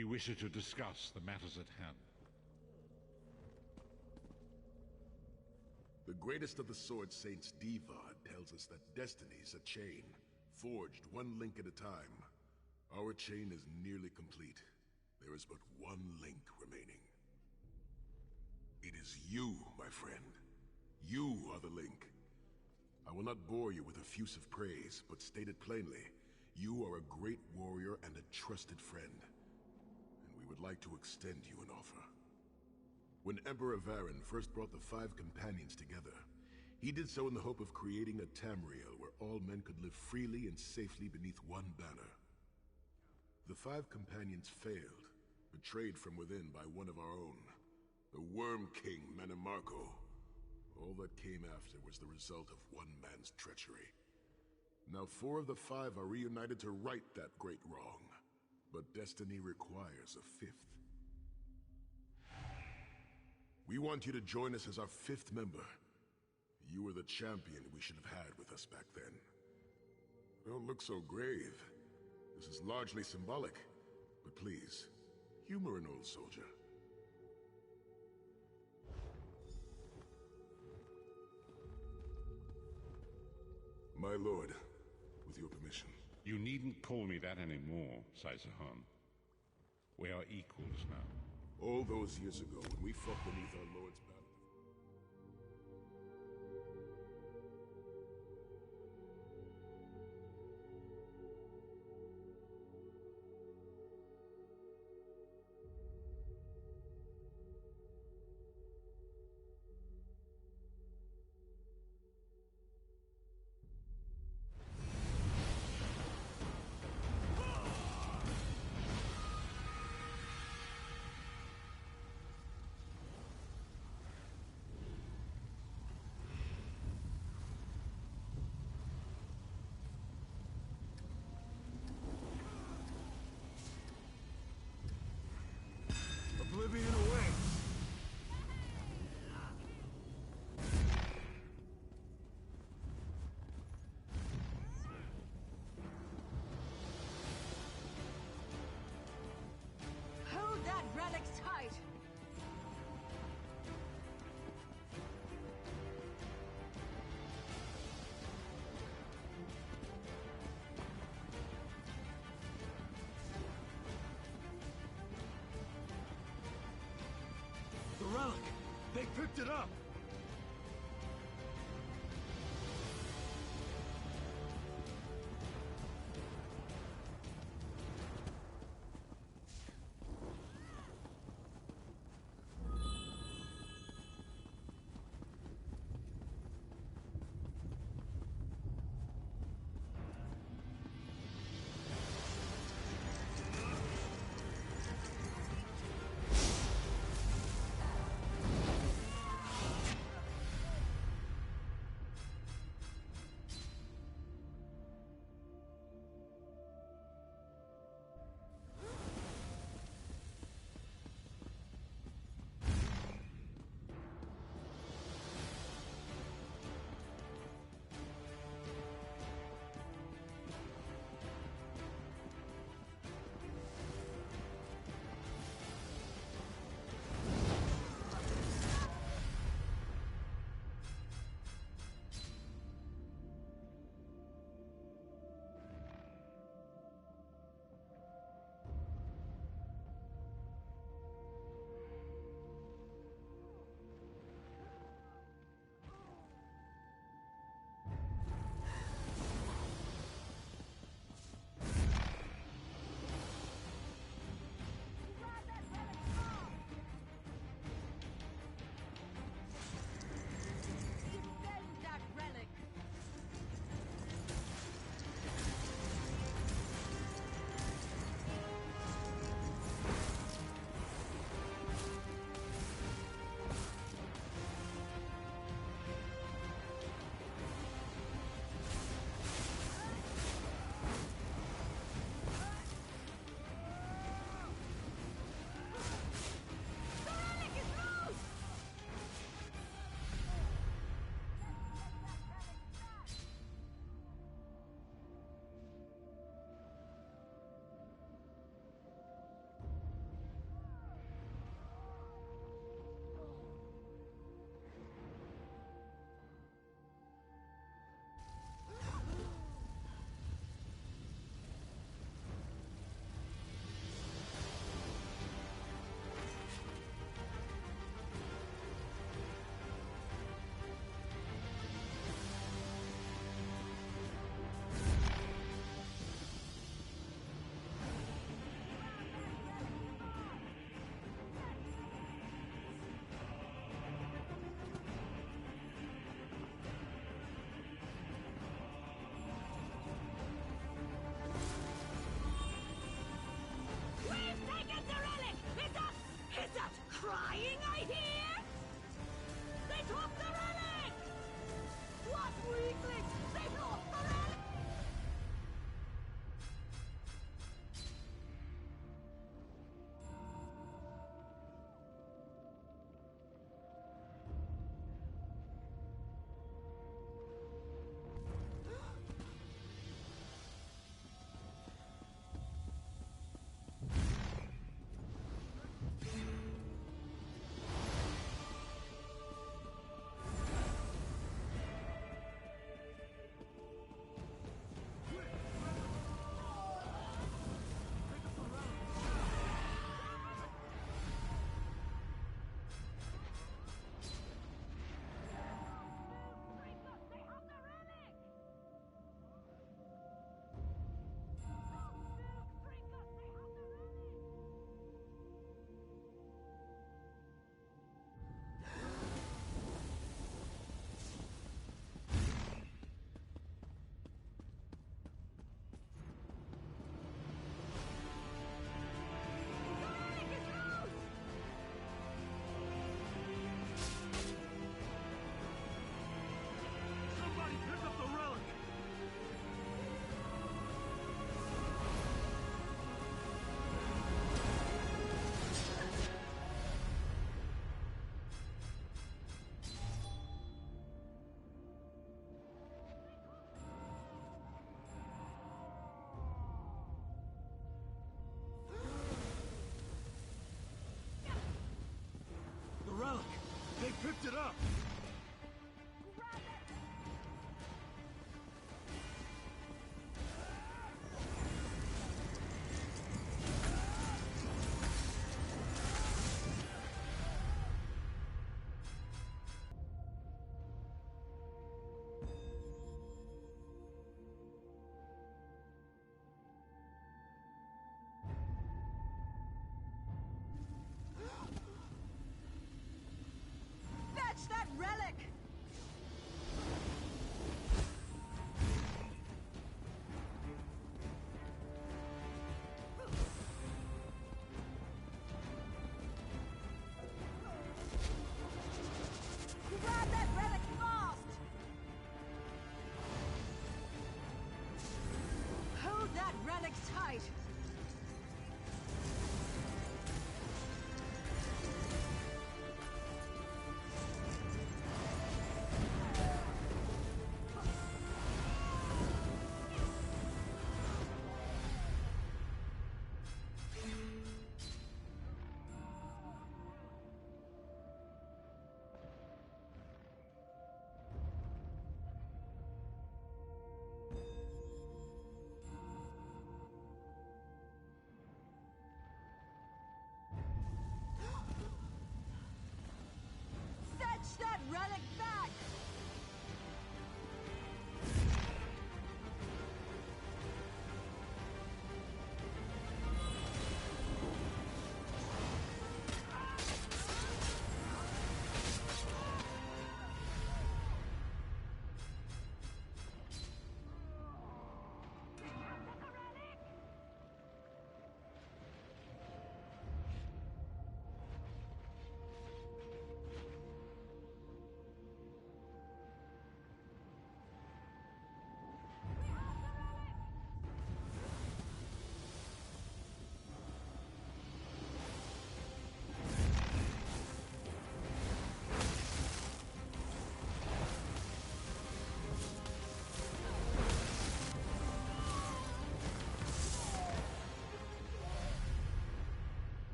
He wishes to discuss the matters at hand. The greatest of the Sword Saints, Divad, tells us that destiny's a chain, forged one link at a time. Our chain is nearly complete. There is but one link remaining. It is you, my friend. You are the link. I will not bore you with effusive praise, but state it plainly. You are a great warrior and a trusted friend. And we would like to extend you an offer. When Emperor Varen first brought the 5 companions together, he did so in the hope of creating a Tamriel where all men could live freely and safely beneath one banner. The 5 companions failed, betrayed from within by one of our own, the Worm King Manimarco. All that came after was the result of one man's treachery. Now 4 of the 5 are reunited to right that great wrong, but destiny requires a 5th. We want you to join us as our 5th member. You were the champion we should have had with us back then. Don't look so grave. This is largely symbolic, but please, humor an old soldier. My lord, with your permission. You needn't call me that anymore, Saizahan. We are equals now. All those years ago, when we fought beneath our lord's banner. Oblivion away! Hold that relic tight! The relic! They picked it up!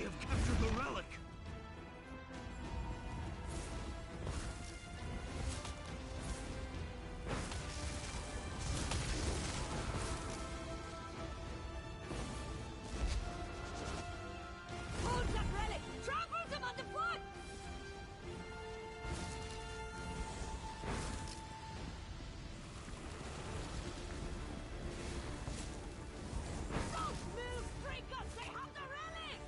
have captured the relic! Hold that relic! Trample them underfoot! Don't move, Freakers! They have the relic!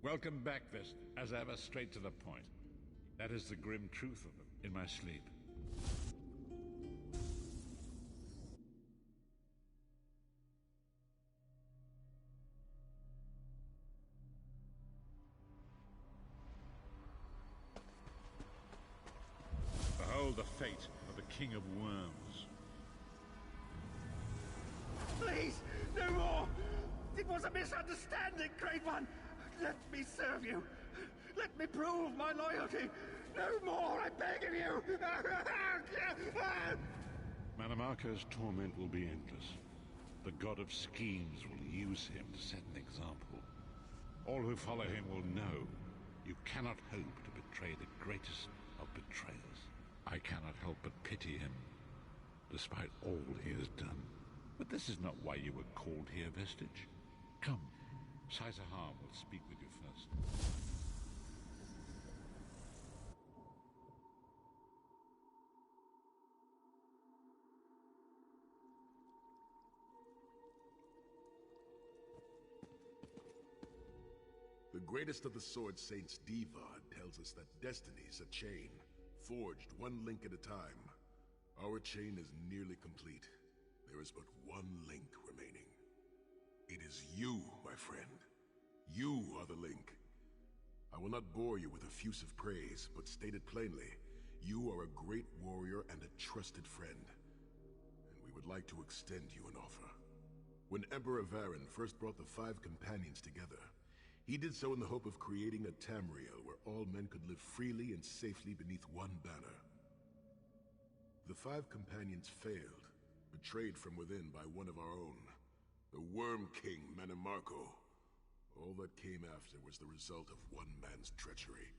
Welcome back, Vest. As ever, straight to the point. That is the grim truth of them, in my sleep. Behold the fate of the King of Worms. Please, no more! It was a misunderstanding, Great One! Let me serve you! Let me prove my loyalty! No more, I beg of you! Mannimarco's torment will be endless. The god of schemes will use him to set an example. All who follow him will know you cannot hope to betray the greatest of betrayers. I cannot help but pity him, despite all he has done. But this is not why you were called here, Vestige. Come, Saisahan will speak with you first. The greatest of the Sword Saints, Divad, tells us that destiny's a chain, forged one link at a time. Our chain is nearly complete. There is but one link remaining. It is you, my friend. You are the link. I will not bore you with effusive praise, but stated plainly, you are a great warrior and a trusted friend. And we would like to extend you an offer. When Emperor Varen first brought the 5 companions together, he did so in the hope of creating a Tamriel where all men could live freely and safely beneath one banner. The 5 companions failed, betrayed from within by one of our own, the Worm King, Mannimarco. All that came after was the result of one man's treachery.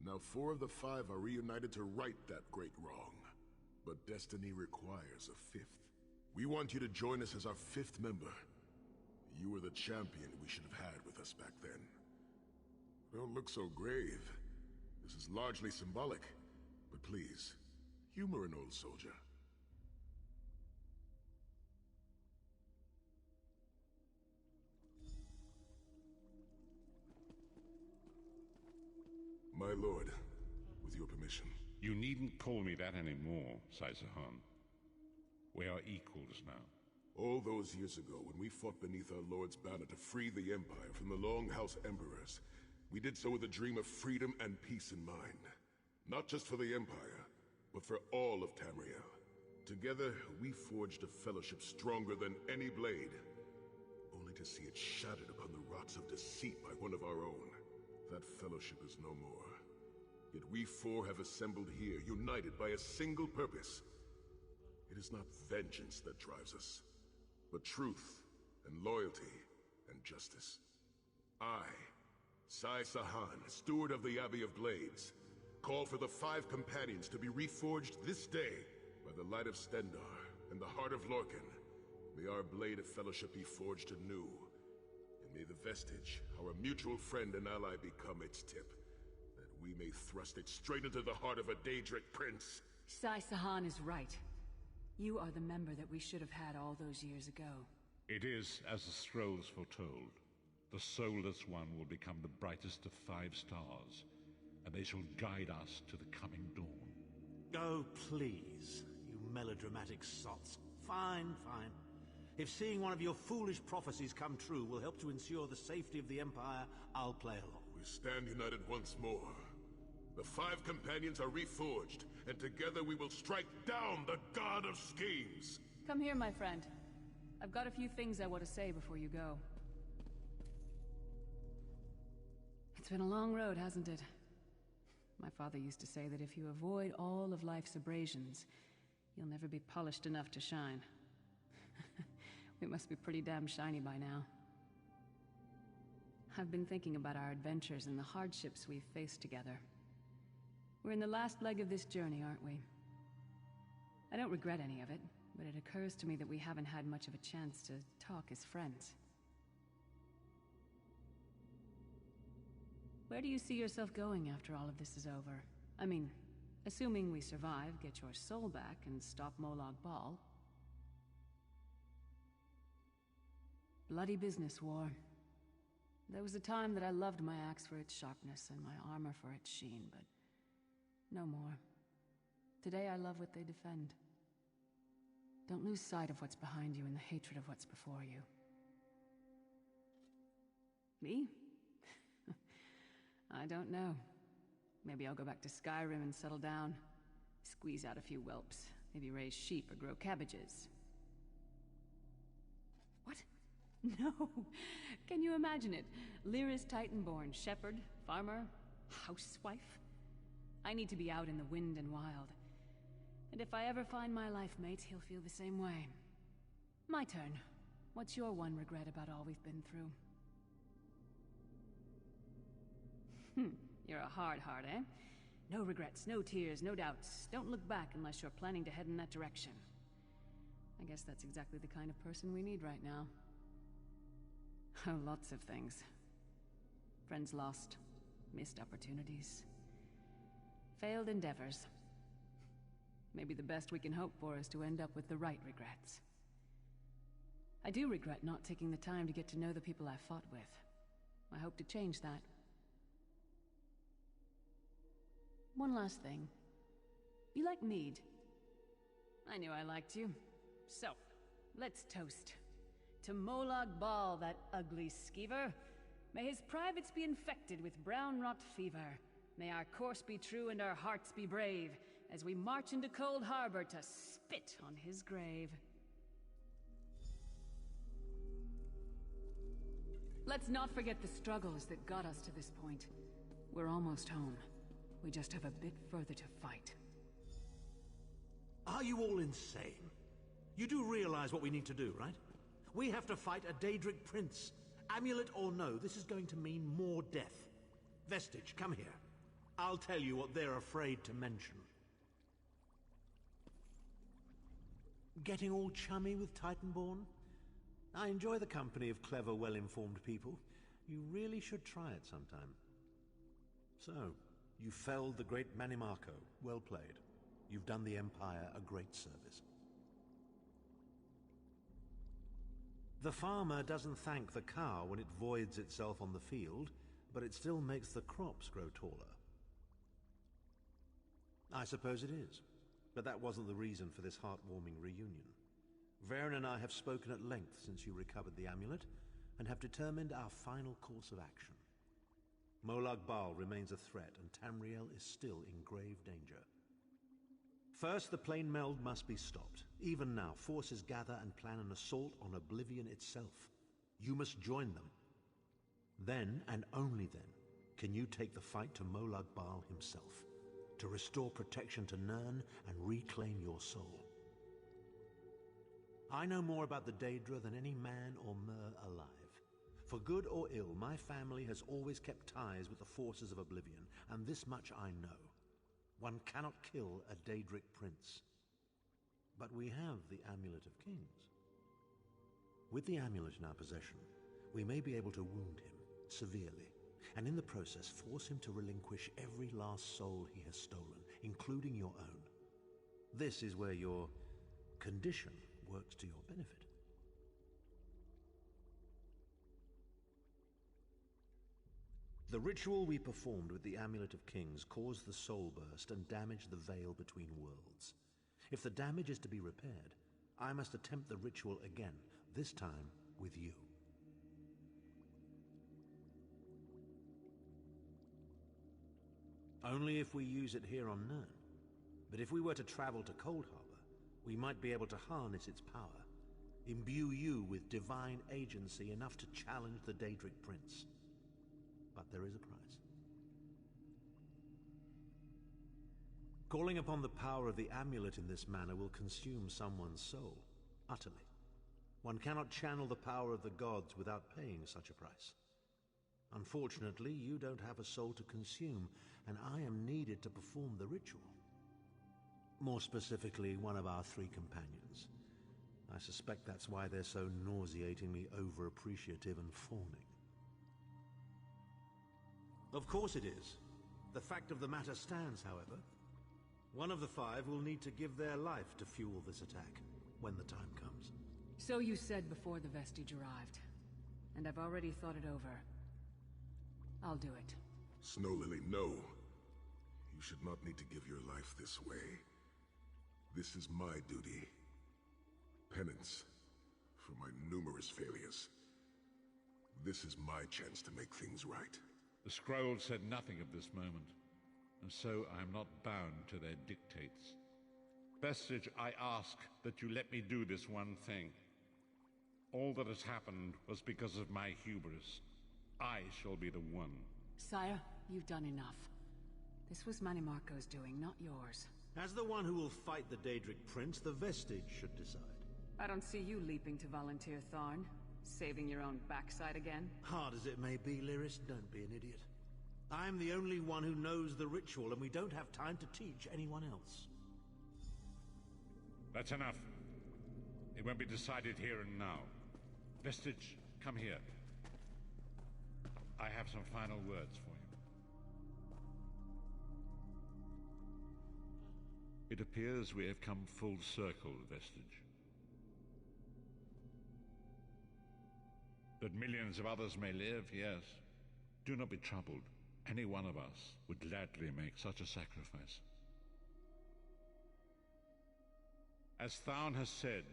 Now 4 of the 5 are reunited to right that great wrong, but destiny requires a 5th. We want you to join us as our 5th member. You were the champion we should have had with us back then. Don't look so grave. This is largely symbolic, but please, humor an old soldier. My lord, with your permission. You needn't call me that anymore, Saisahan. We are equals now. All those years ago, when we fought beneath our Lord's banner to free the Empire from the Longhouse Emperors, we did so with a dream of freedom and peace in mind. Not just for the Empire, but for all of Tamriel. Together, we forged a fellowship stronger than any blade, only to see it shattered upon the rocks of deceit by one of our own. That fellowship is no more. Yet we 4 have assembled here, united by a single purpose. It is not vengeance that drives us, but truth and loyalty and justice. I, Saisahan, steward of the Abbey of Blades, call for the 5 companions to be reforged this day by the light of Stendarr and the heart of Lorkhan. May our blade of fellowship be forged anew, and may the Vestige, our mutual friend and ally, become its tip, that we may thrust it straight into the heart of a Daedric prince. Saisahan is right. You are the member that we should have had all those years ago. It is as the scrolls foretold. The soulless one will become the brightest of 5 stars, and they shall guide us to the coming dawn. Oh, please, you melodramatic sots. Fine, fine. If seeing one of your foolish prophecies come true will help to ensure the safety of the Empire, I'll play along. We stand united once more. The 5 companions are reforged, and together we will strike down the God of Schemes! Come here, my friend. I've got a few things I want to say before you go. It's been a long road, hasn't it? My father used to say that if you avoid all of life's abrasions, you'll never be polished enough to shine. We must be pretty damn shiny by now. I've been thinking about our adventures and the hardships we've faced together. We're in the last leg of this journey, aren't we? I don't regret any of it, but it occurs to me that we haven't had much of a chance to talk as friends. Where do you see yourself going after all of this is over? I mean, assuming we survive, get your soul back, and stop Molag Bal. Bloody business, War. There was a time that I loved my axe for its sharpness and my armor for its sheen, but no more. Today I love what they defend. Don't lose sight of what's behind you in the hatred of what's before you. Me? I don't know. Maybe I'll go back to Skyrim and settle down. Squeeze out a few whelps. Maybe raise sheep or grow cabbages. What? No! Can you imagine it? Lyra's Titan-born shepherd, farmer, housewife? I need to be out in the wind and wild. And if I ever find my life mate, he'll feel the same way. My turn. What's your one regret about all we've been through? You're a hard heart, eh? No regrets, no tears, no doubts. Don't look back unless you're planning to head in that direction. I guess that's exactly the kind of person we need right now. Oh, lots of things. Friends lost, missed opportunities, failed endeavors. Maybe the best we can hope for is to end up with the right regrets. I do regret not taking the time to get to know the people I fought with. I hope to change that. One last thing. You like mead? I knew I liked you. So, let's toast. To Molag Bal, that ugly skeever. May his privates be infected with brown rot fever. May our course be true and our hearts be brave, as we march into Cold Harbor to spit on his grave. Let's not forget the struggles that got us to this point. We're almost home. We just have a bit further to fight. Are you all insane? You do realize what we need to do, right? We have to fight a Daedric prince. Amulet or no, this is going to mean more death. Vestige, come here. I'll tell you what they're afraid to mention. Getting all chummy with Titanborn? I enjoy the company of clever, well-informed people. You really should try it sometime. So, you felled the great Manimarco. Well played. You've done the Empire a great service. The farmer doesn't thank the cow when it voids itself on the field, but it still makes the crops grow taller. I suppose it is, but that wasn't the reason for this heartwarming reunion. Varen and I have spoken at length since you recovered the amulet, and have determined our final course of action. Molag Bal remains a threat, and Tamriel is still in grave danger. First, the plane meld must be stopped. Even now, forces gather and plan an assault on Oblivion itself. You must join them. Then, and only then, can you take the fight to Molag Bal himself, to restore protection to Nirn and reclaim your soul. I know more about the Daedra than any man or mer alive. For good or ill, my family has always kept ties with the forces of Oblivion, and this much I know. One cannot kill a Daedric prince. But we have the Amulet of Kings. With the amulet in our possession, we may be able to wound him severely, and in the process force him to relinquish every last soul he has stolen, including your own. This is where your condition works to your benefit. The ritual we performed with the Amulet of Kings caused the soul burst and damaged the veil between worlds. If the damage is to be repaired, I must attempt the ritual again, this time with you. Only if we use it here on Nirn. But if we were to travel to Cold Harbor, we might be able to harness its power, imbue you with divine agency enough to challenge the Daedric Prince. But there is a price. Calling upon the power of the amulet in this manner will consume someone's soul, utterly. One cannot channel the power of the gods without paying such a price. Unfortunately, you don't have a soul to consume, and I am needed to perform the ritual. More specifically, one of our 3 companions. I suspect that's why they're so nauseatingly over-appreciative and fawning. Of course it is. The fact of the matter stands, however. One of the 5 will need to give their life to fuel this attack, when the time comes. So you said before the vestige arrived. And I've already thought it over. I'll do it. Snow Lily, no. You should not need to give your life this way. This is my duty. Penance for my numerous failures. This is my chance to make things right. The scroll said nothing of this moment, and so I am not bound to their dictates. Vestige, I ask that you let me do this one thing. All that has happened was because of my hubris. I shall be the one. Sire, you've done enough. This was Manimarco's doing, not yours. As the one who will fight the Daedric Prince, the Vestige should decide. I don't see you leaping to volunteer, Tharn. Saving your own backside again? Hard as it may be, Lyris, don't be an idiot. I'm the only one who knows the ritual, and we don't have time to teach anyone else. That's enough. It won't be decided here and now. Vestige, come here. I have some final words for you. It appears we have come full circle, Vestige. That millions of others may live, yes. Do not be troubled. Any one of us would gladly make such a sacrifice. As Tharn has said,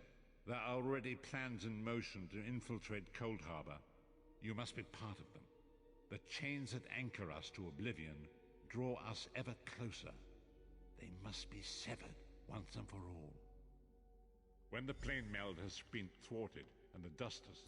there are already plans in motion to infiltrate Cold Harbor. You must be part of them. The chains that anchor us to oblivion draw us ever closer. They must be severed once and for all. When the plane meld has been thwarted and the dust has